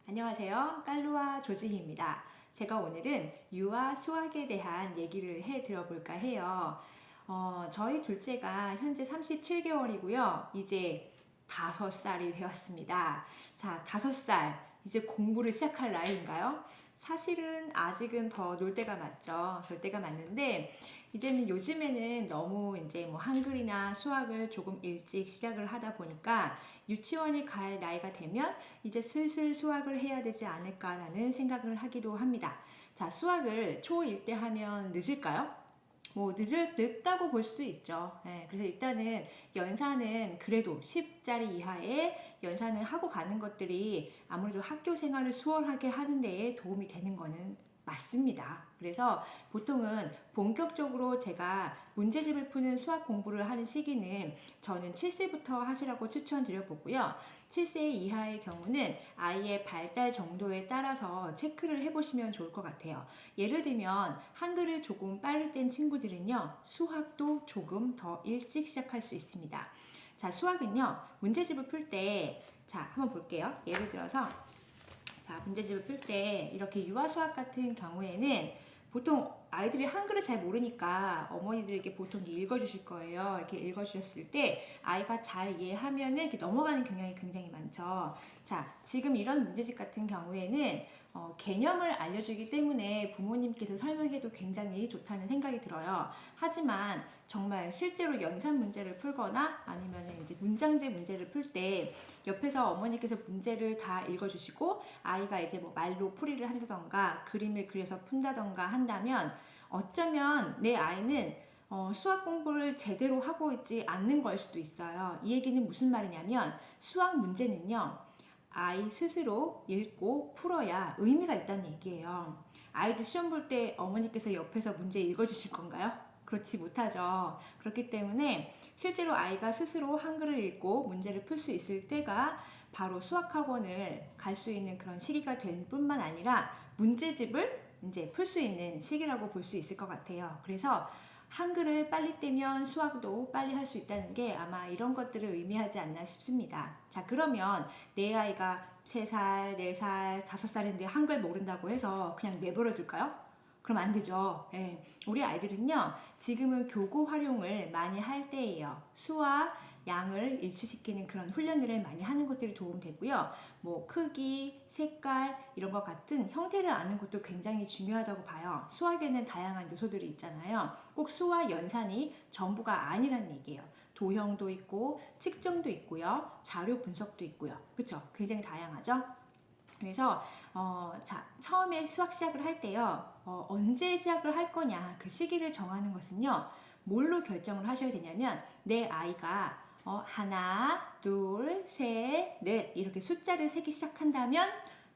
안녕하세요. 깔루아 조지희입니다. 제가 오늘은 유아 수학에 대한 얘기를 해 드려볼까 해요. 저희 둘째가 현재 37개월이고요. 이제 5살이 되었습니다. 자, 5살. 이제 공부를 시작할 나이인가요? 사실은 아직은 더 놀 때가 맞죠. 놀 때가 맞는데, 이제는 요즘에는 너무 이제 뭐 한글이나 수학을 조금 일찍 시작을 하다 보니까 유치원에 갈 나이가 되면 이제 슬슬 수학을 해야 되지 않을까라는 생각을 하기도 합니다. 자, 수학을 초1 때 하면 늦을까요? 늦다고 볼 수도 있죠. 네, 그래서 일단은 연산은 그래도 10짜리 이하의 연산을 하고 가는 것들이 아무래도 학교 생활을 수월하게 하는 데에 도움이 되는 거는 맞습니다. 그래서 보통은 본격적으로 제가 문제집을 푸는 수학 공부를 하는 시기는 저는 7세부터 하시라고 추천드려 보고요. 7세 이하의 경우는 아이의 발달 정도에 따라서 체크를 해보시면 좋을 것 같아요. 예를 들면 한글을 조금 빠를 땐 친구들은요, 수학도 조금 더 일찍 시작할 수 있습니다. 자, 수학은요, 문제집을 풀 때, 자, 한번 볼게요. 예를 들어서 자, 문제집을 풀 때 이렇게 유아 수학 같은 경우에는 보통 아이들이 한글을 잘 모르니까 어머니들에게 보통 읽어주실 거예요. 이렇게 읽어주셨을 때 아이가 잘 이해하면은 이렇게 넘어가는 경향이 굉장히 많죠. 자, 지금 이런 문제집 같은 경우에는 개념을 알려주기 때문에 부모님께서 설명해도 굉장히 좋다는 생각이 들어요. 하지만 정말 실제로 연산 문제를 풀거나 아니면 이제 문장제 문제를 풀 때 옆에서 어머니께서 문제를 다 읽어주시고 아이가 이제 뭐 말로 풀이를 한다던가 그림을 그려서 푼다던가 한다면 어쩌면 내 아이는 수학 공부를 제대로 하고 있지 않는 걸 수도 있어요. 이 얘기는 무슨 말이냐면 수학 문제는요. 아이 스스로 읽고 풀어야 의미가 있다는 얘기예요. 아이들 시험 볼 때 어머니께서 옆에서 문제 읽어주실 건가요? 그렇지 못하죠. 그렇기 때문에 실제로 아이가 스스로 한글을 읽고 문제를 풀 수 있을 때가 바로 수학학원을 갈 수 있는 그런 시기가 될 뿐만 아니라 문제집을 이제 풀 수 있는 시기라고 볼 수 있을 것 같아요. 그래서 한글을 빨리 떼면 수학도 빨리 할 수 있다는 게 아마 이런 것들을 의미하지 않나 싶습니다. 자, 그러면 내 아이가 3살, 4살, 5살인데 한글 모른다고 해서 그냥 내버려 둘까요? 그럼 안 되죠. 예. 우리 아이들은요, 지금은 교구 활용을 많이 할 때예요. 수와 양을 일치시키는 그런 훈련들을 많이 하는 것들이 도움되고요. 뭐 크기, 색깔 이런 것 같은 형태를 아는 것도 굉장히 중요하다고 봐요. 수학에는 다양한 요소들이 있잖아요. 꼭 수와 연산이 전부가 아니라는 얘기예요. 도형도 있고 측정도 있고요. 자료 분석도 있고요. 그렇죠? 굉장히 다양하죠? 그래서 자, 처음에 수학 시작을 할 때요. 언제 시작을 할 거냐 그 시기를 정하는 것은요. 뭘로 결정을 하셔야 되냐면 내 아이가 하나, 둘, 셋, 넷 이렇게 숫자를 세기 시작한다면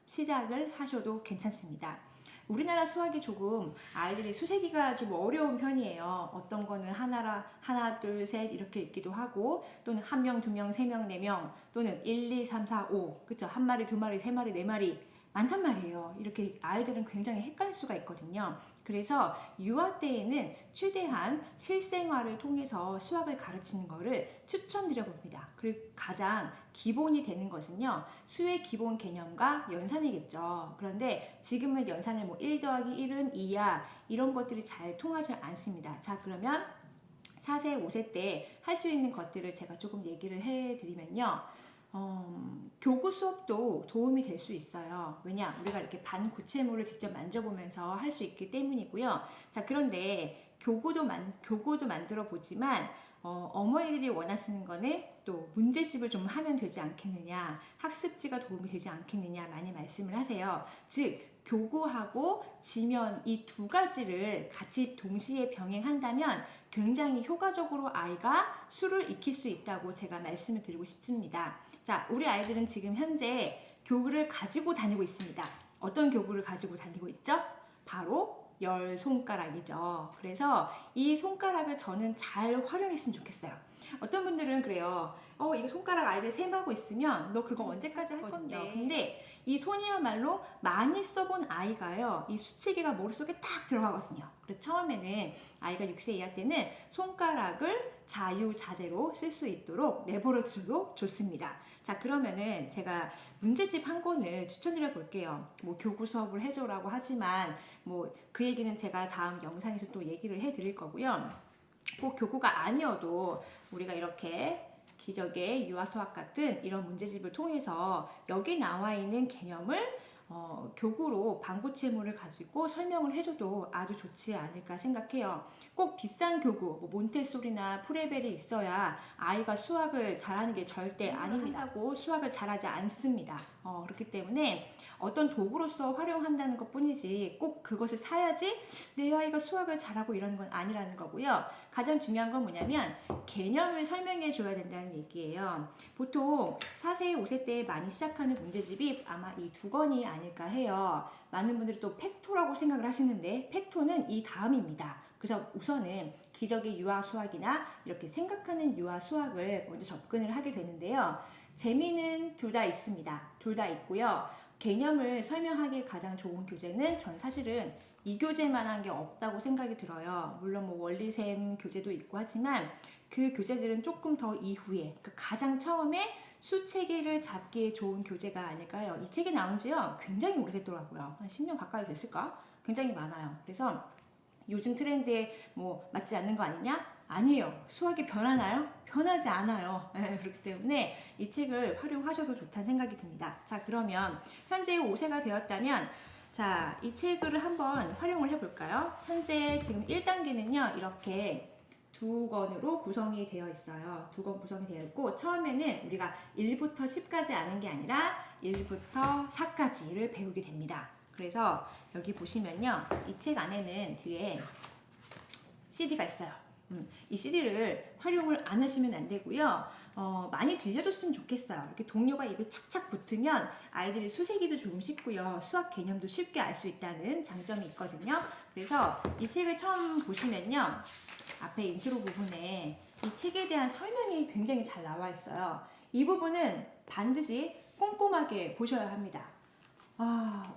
시작을 하셔도 괜찮습니다. 우리나라 수학이 조금 아이들이 수세기가 좀 어려운 편이에요. 어떤 거는 하나, 둘, 셋 이렇게 읽기도 하고 또는 한 명, 두 명, 세 명, 네 명 또는 1, 2, 3, 4, 5 그쵸? 한 마리, 두 마리, 세 마리, 네 마리 많단 말이에요. 이렇게 아이들은 굉장히 헷갈릴 수가 있거든요. 그래서 유아 때에는 최대한 실생활을 통해서 수학을 가르치는 것을 추천드려 봅니다. 그리고 가장 기본이 되는 것은요. 수의 기본 개념과 연산이겠죠. 그런데 지금은 연산을 뭐 1 더하기 1은 2야 이런 것들이 잘 통하지 않습니다. 자, 그러면 4세, 5세 때 할 수 있는 것들을 제가 조금 얘기를 해드리면요. 교구 수업도 도움이 될 수 있어요. 왜냐? 우리가 이렇게 반구체물을 직접 만져보면서 할 수 있기 때문이고요. 자, 그런데 교구도 만들어 보지만 어머니들이 원하시는 거는 또 문제집을 좀 하면 되지 않겠느냐, 학습지가 도움이 되지 않겠느냐 많이 말씀을 하세요. 즉 교구하고 지면 이 두 가지를 같이 동시에 병행한다면 굉장히 효과적으로 아이가 수를 익힐 수 있다고 제가 말씀을 드리고 싶습니다. 자, 우리 아이들은 지금 현재 교구를 가지고 다니고 있습니다. 어떤 교구를 가지고 다니고 있죠? 바로 열 손가락이죠. 그래서 이 손가락을 저는 잘 활용했으면 좋겠어요. 어떤 분들은 그래요. 이거 손가락 아이를 셈하고 있으면 너 그거 언제까지 할 건데. 근데 이 손이야말로 많이 써본 아이가요, 이 수치기가 머릿속에 딱 들어가거든요. 그래서 처음에는 아이가 6세 이하 때는 손가락을 자유자재로 쓸 수 있도록 내버려 두셔도 좋습니다. 자, 그러면은 제가 문제집 한 권을 추천드려 볼게요. 뭐 교구 수업을 해줘라고 하지만 뭐 그 얘기는 제가 다음 영상에서 또 얘기를 해 드릴 거고요. 꼭 교구가 아니어도 우리가 이렇게 기적의 유아수학 같은 이런 문제집을 통해서 여기 나와 있는 개념을 교구로 반고체물을 가지고 설명을 해줘도 아주 좋지 않을까 생각해요. 꼭 비싼 교구, 뭐 몬테소리나 프레벨이 있어야 아이가 수학을 잘하는 게 절대 아닙니다. 한다고 수학을 잘하지 않습니다. 그렇기 때문에 어떤 도구로서 활용한다는 것 뿐이지 꼭 그것을 사야지 내 아이가 수학을 잘하고 이러는 건 아니라는 거고요. 가장 중요한 건 뭐냐면 개념을 설명해 줘야 된다는 얘기예요. 보통 4세, 5세 때 많이 시작하는 문제집이 아마 이 두 권이 아닐까 해요. 많은 분들이 또 팩토라고 생각을 하시는데 팩토는 이 다음입니다. 그래서 우선은 기적의 유아 수학이나 이렇게 생각하는 유아 수학을 먼저 접근을 하게 되는데요. 재미는 둘 다 있습니다. 둘 다 있고요. 개념을 설명하기 가장 좋은 교재는 전 사실은 이 교재만한 게 없다고 생각이 들어요. 물론 뭐 원리셈 교재도 있고 하지만 그 교재들은 조금 더 이후에, 그러니까 가장 처음에 수체계를 잡기에 좋은 교재가 아닐까요? 이 책이 나온 지요 굉장히 오래됐더라고요. 한 10년 가까이 됐을까? 굉장히 많아요. 그래서 요즘 트렌드에 뭐 맞지 않는 거 아니냐? 아니에요. 수학이 변하나요? 변하지 않아요. 그렇기 때문에 이 책을 활용하셔도 좋다는 생각이 듭니다. 자, 그러면 현재 5세가 되었다면 자, 이 책을 한번 활용을 해볼까요? 현재 지금 1단계는요, 이렇게 두 권으로 구성이 되어 있어요. 두 권 구성이 되어 있고, 처음에는 우리가 1부터 10까지 아는 게 아니라 1부터 4까지를 배우게 됩니다. 그래서 여기 보시면요, 이 책 안에는 뒤에 CD가 있어요. 이 CD를 활용을 안 하시면 안 되고요. 많이 들려줬으면 좋겠어요. 이렇게 동료가 입에 착착 붙으면 아이들이 수세기도 조금 쉽고요. 수학 개념도 쉽게 알 수 있다는 장점이 있거든요. 그래서 이 책을 처음 보시면요, 앞에 인트로 부분에 이 책에 대한 설명이 굉장히 잘 나와 있어요. 이 부분은 반드시 꼼꼼하게 보셔야 합니다.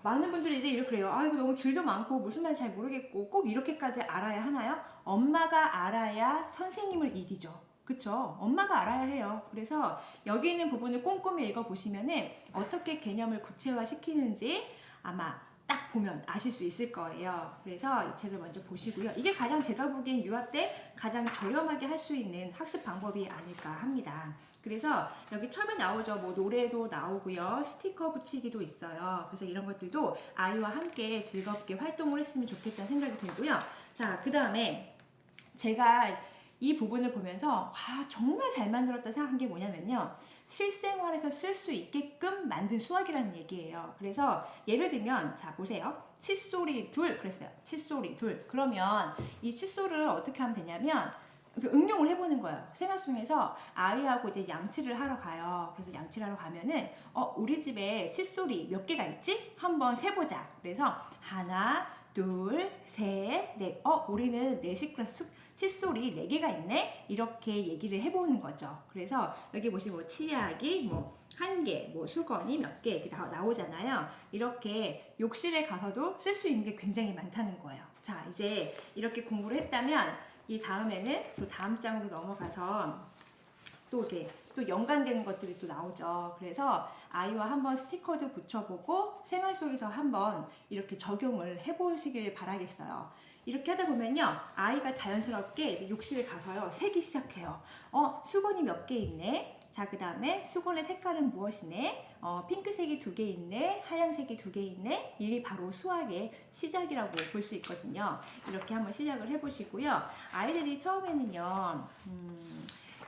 많은 분들이 이제 이렇게 그래요. 이거 너무 길도 많고 무슨 말인지 잘 모르겠고 꼭 이렇게까지 알아야 하나요? 엄마가 알아야 선생님을 이기죠. 그쵸? 엄마가 알아야 해요. 그래서 여기 있는 부분을 꼼꼼히 읽어보시면은 어떻게 개념을 구체화시키는지 아마 딱 보면 아실 수 있을 거예요. 그래서 이 책을 먼저 보시고요. 이게 가장 제가 보기엔 유아 때 가장 저렴하게 할 수 있는 학습 방법이 아닐까 합니다. 그래서 여기 처음에 나오죠. 뭐 노래도 나오고요. 스티커 붙이기도 있어요. 그래서 이런 것들도 아이와 함께 즐겁게 활동을 했으면 좋겠다는 생각이 들고요. 자, 그 다음에 제가 이 부분을 보면서 정말 잘 만들었다 생각한 게 뭐냐면요, 실생활에서 쓸 수 있게끔 만든 수학이라는 얘기예요. 그래서 예를 들면 자 보세요, 칫솔이 둘 그랬어요. 칫솔이 둘. 그러면 이 칫솔을 어떻게 하면 되냐면 응용을 해보는 거예요. 생활 속에서 아이하고 이제 양치를 하러 가요. 그래서 양치를 하러 가면은 우리 집에 칫솔이 몇 개가 있지? 한번 세보자. 그래서 하나, 둘, 셋, 넷. 우리는 네 식구라서 칫솔이 4개가 있네? 이렇게 얘기를 해보는 거죠. 그래서 여기 보시면 뭐 치약이 뭐 1개, 뭐 수건이 몇 개 이렇게 나오잖아요. 이렇게 욕실에 가서도 쓸 수 있는 게 굉장히 많다는 거예요. 자, 이제 이렇게 공부를 했다면 이 다음에는 또 다음 장으로 넘어가서 또 이렇게 또 연관되는 것들이 또 나오죠. 그래서 아이와 한번 스티커도 붙여보고 생활 속에서 한번 이렇게 적용을 해보시길 바라겠어요. 이렇게 하다 보면요, 아이가 자연스럽게 이제 욕실에 가서요, 세기 시작해요. 수건이 몇 개 있네. 자, 그 다음에 수건의 색깔은 무엇이네? 핑크색이 2개 있네. 하얀색이 2개 있네. 이게 바로 수학의 시작이라고 볼 수 있거든요. 이렇게 한번 시작을 해보시고요. 아이들이 처음에는요,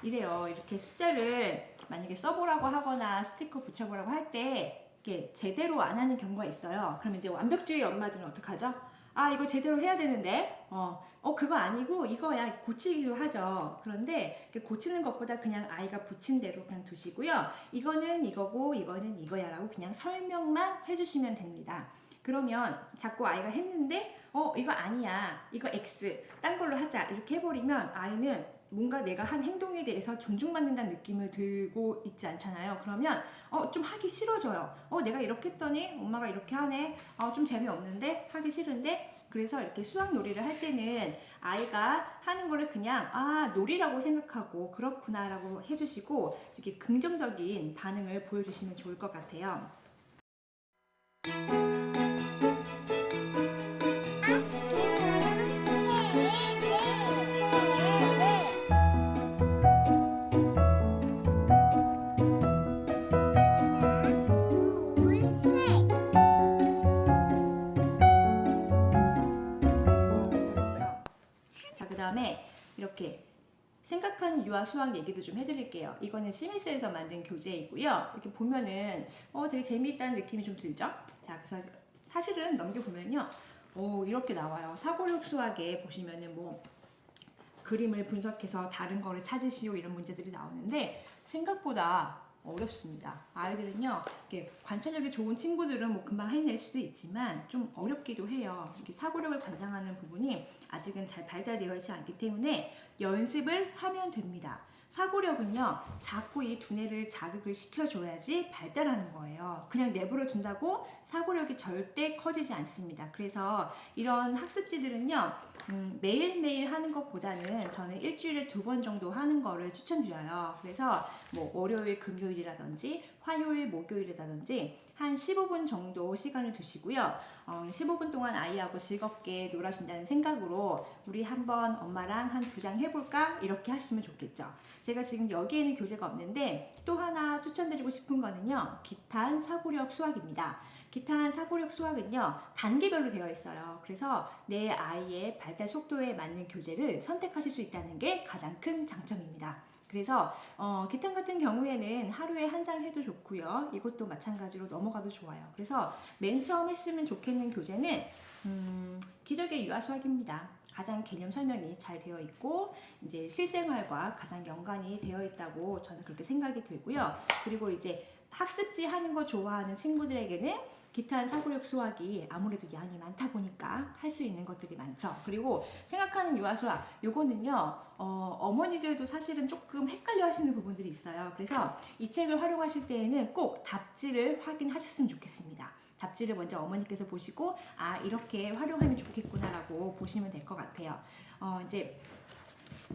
이래요. 이렇게 숫자를 만약에 써보라고 하거나 스티커 붙여보라고 할 때 이게 제대로 안 하는 경우가 있어요. 그러면 이제 완벽주의 엄마들은 어떡하죠? 이거 제대로 해야 되는데 그거 아니고 이거야, 고치기도 하죠. 그런데 고치는 것보다 그냥 아이가 붙인 대로 그냥 두시고요. 이거는 이거고 이거는 이거야 라고 그냥 설명만 해주시면 됩니다. 그러면 자꾸 아이가 했는데 이거 아니야, 이거 X 딴 걸로 하자 이렇게 해버리면 아이는 뭔가 내가 한 행동에 대해서 존중받는다는 느낌을 들고 있지 않잖아요. 그러면 좀 하기 싫어져요. 내가 이렇게 했더니 엄마가 이렇게 하네. 좀 재미없는데? 하기 싫은데? 그래서 이렇게 수학 놀이를 할 때는 아이가 하는 거를 그냥 놀이라고 생각하고 그렇구나라고 해주시고 이렇게 긍정적인 반응을 보여주시면 좋을 것 같아요. 잘했어요. 자, 그 다음에 이렇게 생각하는 유아 수학 얘기도 좀 해드릴게요. 이거는 시미스에서 만든 교재이고요. 이렇게 보면은 되게 재미있다는 느낌이 좀 들죠? 자, 그래서 사실은 넘겨보면요. 이렇게 나와요. 사고력 수학에 보시면은 뭐 그림을 분석해서 다른 거를 찾으시오 이런 문제들이 나오는데 생각보다 어렵습니다. 아이들은요, 이렇게 관찰력이 좋은 친구들은 뭐 금방 해낼 수도 있지만 좀 어렵기도 해요. 이렇게 사고력을 관장하는 부분이 아직은 잘 발달되어 있지 않기 때문에 연습을 하면 됩니다. 사고력은요, 자꾸 이 두뇌를 자극을 시켜줘야지 발달하는 거예요. 그냥 내버려 둔다고 사고력이 절대 커지지 않습니다. 그래서 이런 학습지들은요, 매일매일 하는 것보다는 저는 일주일에 2번 정도 하는 거를 추천드려요. 그래서 뭐 월요일, 금요일이라든지 화요일, 목요일이라든지 한 15분 정도 시간을 두시고요. 15분 동안 아이하고 즐겁게 놀아준다는 생각으로 우리 한번 엄마랑 한 2장 해볼까? 이렇게 하시면 좋겠죠. 제가 지금 여기에는 교재가 없는데 또 하나 추천드리고 싶은 거는요. 기탄 사고력 수학입니다. 기탄 사고력 수학은요. 단계별로 되어 있어요. 그래서 내 아이의 발달 속도에 맞는 교재를 선택하실 수 있다는 게 가장 큰 장점입니다. 그래서 기탄 같은 경우에는 하루에 한 장 해도 좋고요. 이것도 마찬가지로 넘어가도 좋아요. 그래서 맨 처음 했으면 좋겠는 교재는 기적의 유아 수학입니다. 가장 개념 설명이 잘 되어 있고 이제 실생활과 가장 연관이 되어 있다고 저는 그렇게 생각이 들고요. 그리고 이제 학습지 하는 거 좋아하는 친구들에게는 기탄 사고력 수학이 아무래도 양이 많다 보니까 할 수 있는 것들이 많죠. 그리고 생각하는 유아 수학 요거는요 어머니들도 사실은 조금 헷갈려 하시는 부분들이 있어요. 그래서 이 책을 활용하실 때에는 꼭 답지를 확인하셨으면 좋겠습니다. 답지를 먼저 어머니께서 보시고 이렇게 활용하면 좋겠구나라고 보시면 될 것 같아요.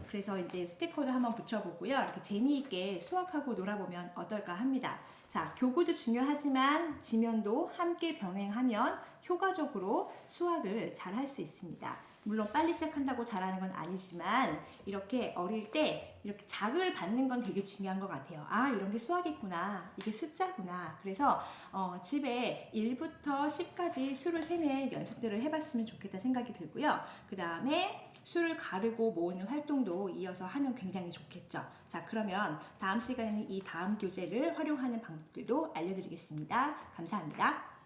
그래서 이제 스티커도 한번 붙여보고요. 이렇게 재미있게 수학하고 놀아보면 어떨까 합니다. 자, 교구도 중요하지만 지면도 함께 병행하면 효과적으로 수학을 잘 할 수 있습니다. 물론 빨리 시작한다고 잘하는 건 아니지만 이렇게 어릴 때 이렇게 자극을 받는 건 되게 중요한 것 같아요. 이런 게 수학이구나. 이게 숫자구나. 그래서 집에 1부터 10까지 수를 세는 연습들을 해봤으면 좋겠다 생각이 들고요. 그 다음에 수를 가르고 모으는 활동도 이어서 하면 굉장히 좋겠죠. 자, 그러면 다음 시간에는 이 다음 교재를 활용하는 방법들도 알려드리겠습니다. 감사합니다.